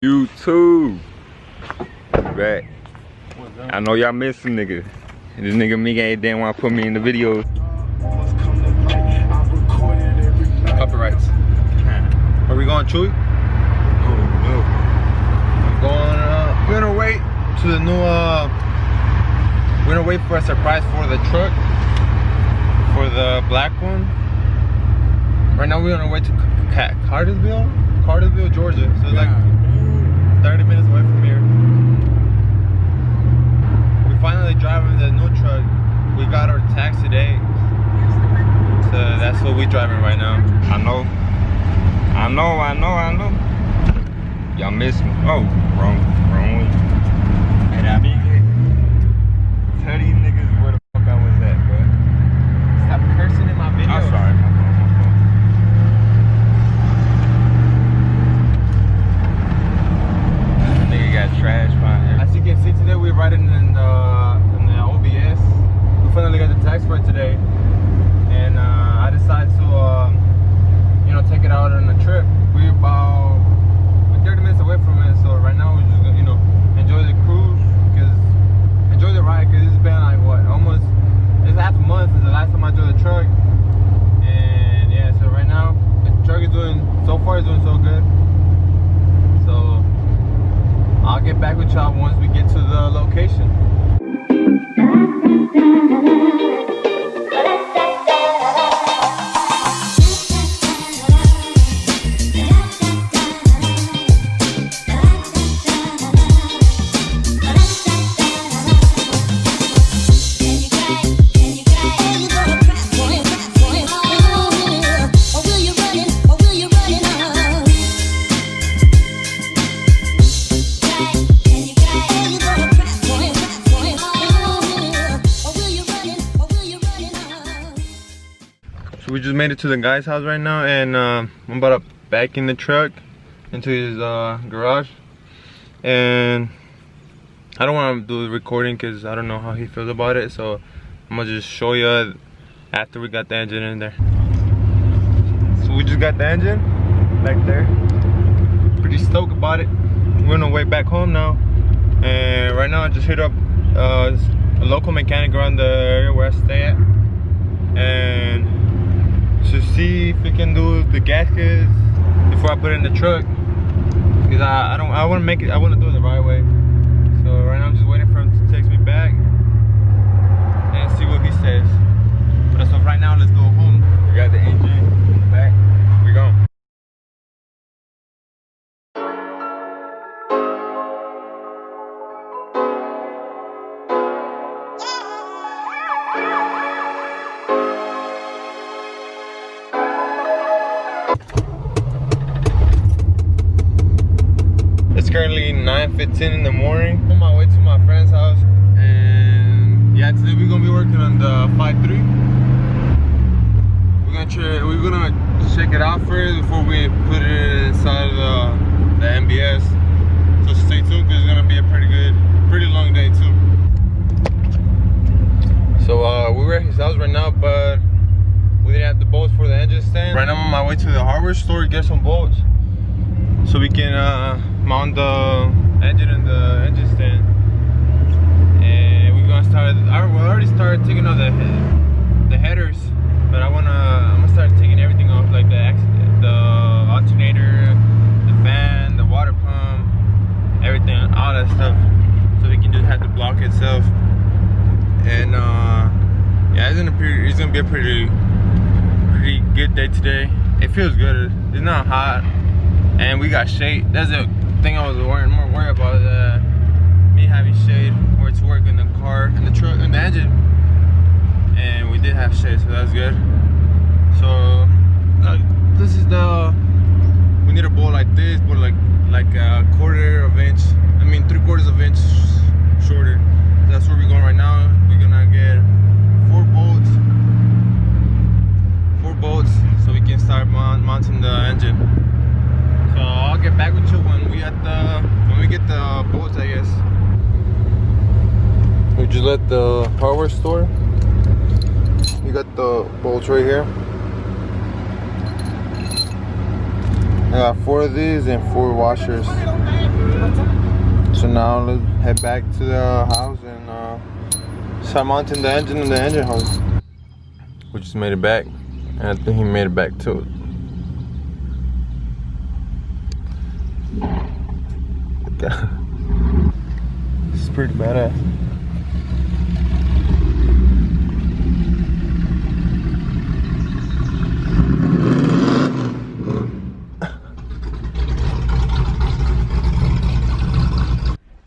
YouTube back. I know y'all missing nigga. This nigga Mika ain't didn't want to put me in the videos. Copyrights. Are we going Chewy? Oh no. We're gonna wait to the new we're gonna wait for a surprise for the truck. For the black one. Right now we're gonna wait to Cartersville, Georgia. So it's like 30 minutes away from here. We finally driving the new truck. We got our tax today. So that's what we driving right now. I know. Y'all miss me. Oh, wrong way. And I mean, tell these niggas where the fuck I was at, bro. Stop cursing in my video. I'm sorry. Trash behind here. As you can see today, we're riding in the OBS. We finally got the tax for it today, and I decided to take it out on a trip. We're 30 minutes away from it, so right now we're just gonna enjoy the cruise, enjoy the ride, because it's been like it's half a month since the last time I drove the truck. And yeah, so right now the truck is doing so good. So I'll get back with y'all once we get to the location. We just made it to the guy's house right now, and I'm about to back in the truck into his garage. And I don't want to do the recording because I don't know how he feels about it, so I'm gonna just show you after we got the engine in there. So we just got the engine back there. Pretty stoked about it. We're on our way back home now, and right now I just hit up a local mechanic around the area where I stay at, and to see if we can do the gaskets before I put it in the truck, because I want to make it. I want to do it the right way. So right now I'm just waiting for him to text me back and see what he says. But as of right now, let's go home. We got the engine in the back. We go. It's currently 9:15 in the morning. I'm on my way to my friend's house, and yeah, today we're gonna be working on the 5.3. We're gonna check it out first before we put it inside the NBS. So stay tuned, because it's gonna be a pretty long day too. So we're at his house right now, but we didn't have the bolts for the engine stand. Right now I'm on my way to the hardware store to get some bolts, so we can mount the engine and the engine stand. And we're gonna start. We already started taking off the headers, but I'm gonna start taking everything off, like the alternator, the fan, the water pump, everything, all that stuff, so we can just have the block itself. And yeah, it's gonna be a pretty good day today. It feels good. It's not hot. And we got shade. That's the thing I was more worried about, me having shade where to work in the car, in the truck, in the engine. And we did have shade, so that's good. So this is we need a bolt like this, but like a 1/4 of inch. I mean 3/4 of inch shorter. That's where we're going right now. We're gonna get 4 bolts, so we can start mounting the engine. So I'll get back with you when we get the bolts, I guess. We just let the hardware store. You got the bolts right here. I got 4 of these and 4 washers. So now let's head back to the house and start mounting the engine and the engine hose. We just made it back, and I think he made it back too. This is pretty badass.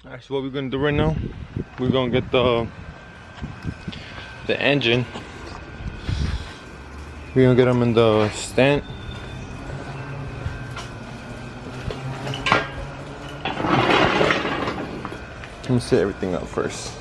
Alright, so what we're gonna do right now, we're gonna get the engine. We're gonna get them in the stand. Let me set everything up first.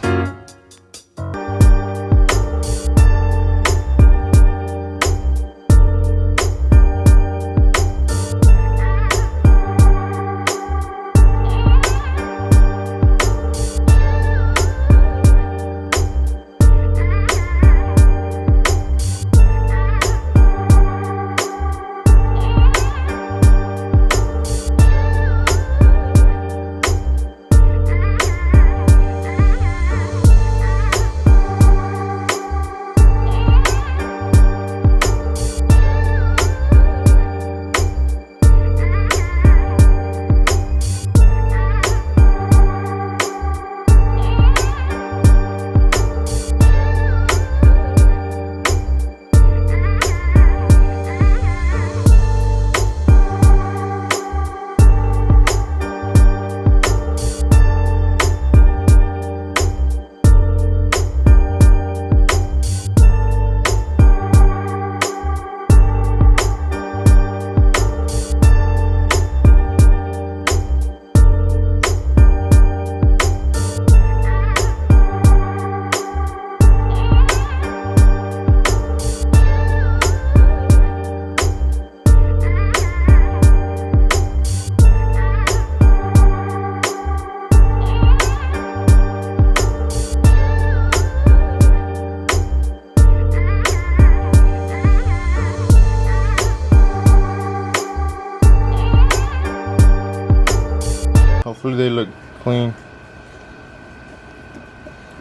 Hopefully they look clean.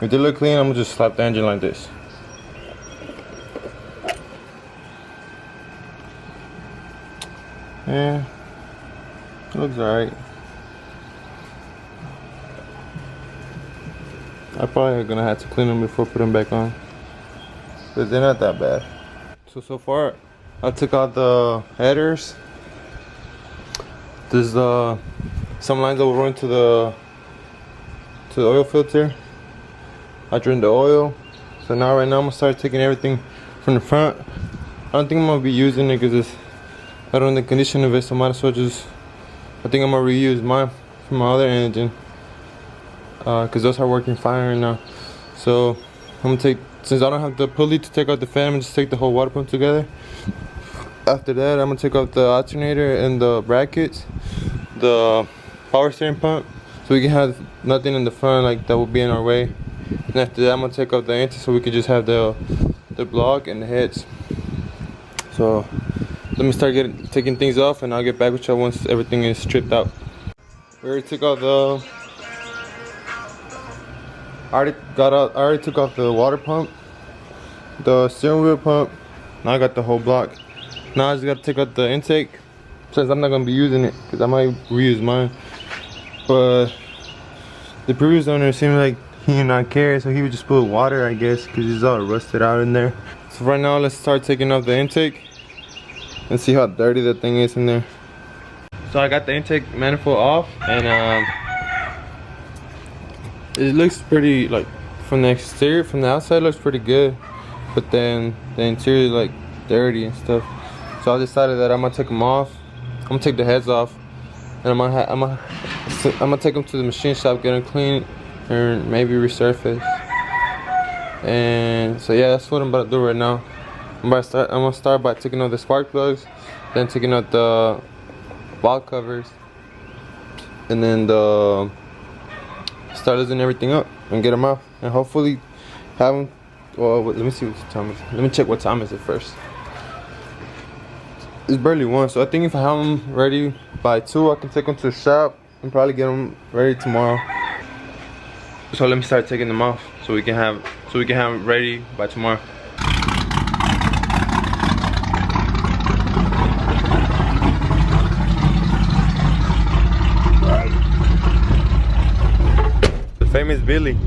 If they look clean, I'm gonna just slap the engine like this. Yeah, it looks alright. I probably gonna have to clean them before putting them back on, but they're not that bad. So far, I took out the headers. There's some lines that will run to the oil filter. I drained the oil, so now right now I'm gonna start taking everything from the front. I don't think I'm gonna be using it because I don't know the condition of it, so I might as well just, I think I'm gonna reuse mine from my other engine because those are working fine right now. So I'm gonna take, since I don't have the pulley to take out the fan, I'm gonna just take the whole water pump together. After that, I'm gonna take out the alternator and the brackets, the power steering pump, so we can have nothing in the front like that will be in our way. And after that, I'm gonna take out the engine so we can just have the block and the heads. So let me start taking things off, and I'll get back with y'all once everything is stripped out. We already took out the. I already took off the water pump, the steering wheel pump. Now I got the whole block. Now I just gotta take out the intake, since I'm not gonna be using it because I might reuse mine. But the previous owner seemed like he did not care, so he would just put water, I guess, because it's all rusted out in there. So right now, let's start taking off the intake and see how dirty that thing is in there. So I got the intake manifold off, and it looks pretty, like, from the exterior, from the outside, it looks pretty good, but then the interior is like dirty and stuff. So I decided that I'm gonna take them off. I'm gonna take the heads off, and I'm gonna take them to the machine shop, get them clean, and maybe resurface. And so yeah, that's what I'm about to do right now. I'm gonna start by taking out the spark plugs, then taking out the valve covers, and then start loosening everything up and get them out, and hopefully have them. Well, let me see what time is. Let me check what time is it first. It's barely 1, so I think if I have them ready by 2, I can take them to the shop and probably get them ready tomorrow. So let me start taking them off so we can have it ready by tomorrow. The famous Billy.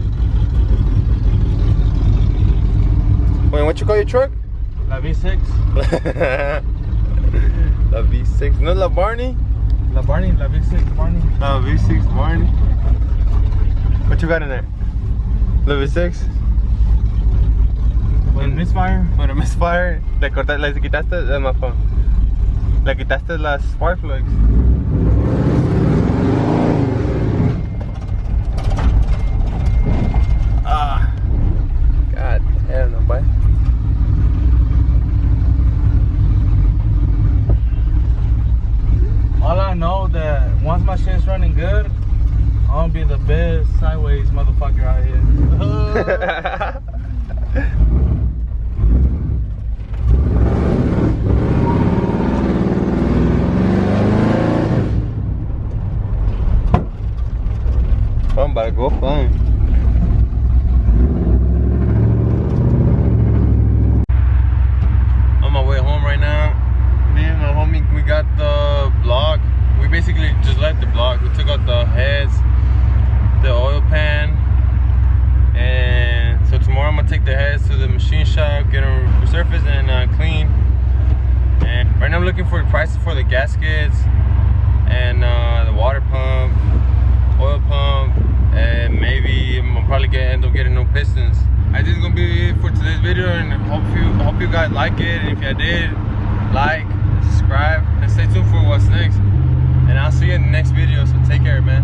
Wait, what you call your truck? La V6. La V6. No, La Barney? La V6 Barney. La V6 Barney. What you got in there? La V6? With a misfire. With a misfire. Le quitaste, that's my phone. Le quitaste las spark plugs. Ah. God damn, no, boy. All I know that once my shit's running good, I'm gonna be the best sideways motherfucker out here. I'm about to go fun. On my way home right now, me and my homie, we got the block. We basically just left the block. We took out the heads, the oil pan, and so tomorrow I'm gonna take the heads to the machine shop, get them resurfaced and clean. And right now I'm looking for prices for the gaskets and the water pump, oil pump, and maybe I'm probably end up getting no pistons. This is gonna be it for today's video, and hope you guys like it. And if you did, like, subscribe, and stay tuned for what's next. And I'll see you in the next video. So take care, man.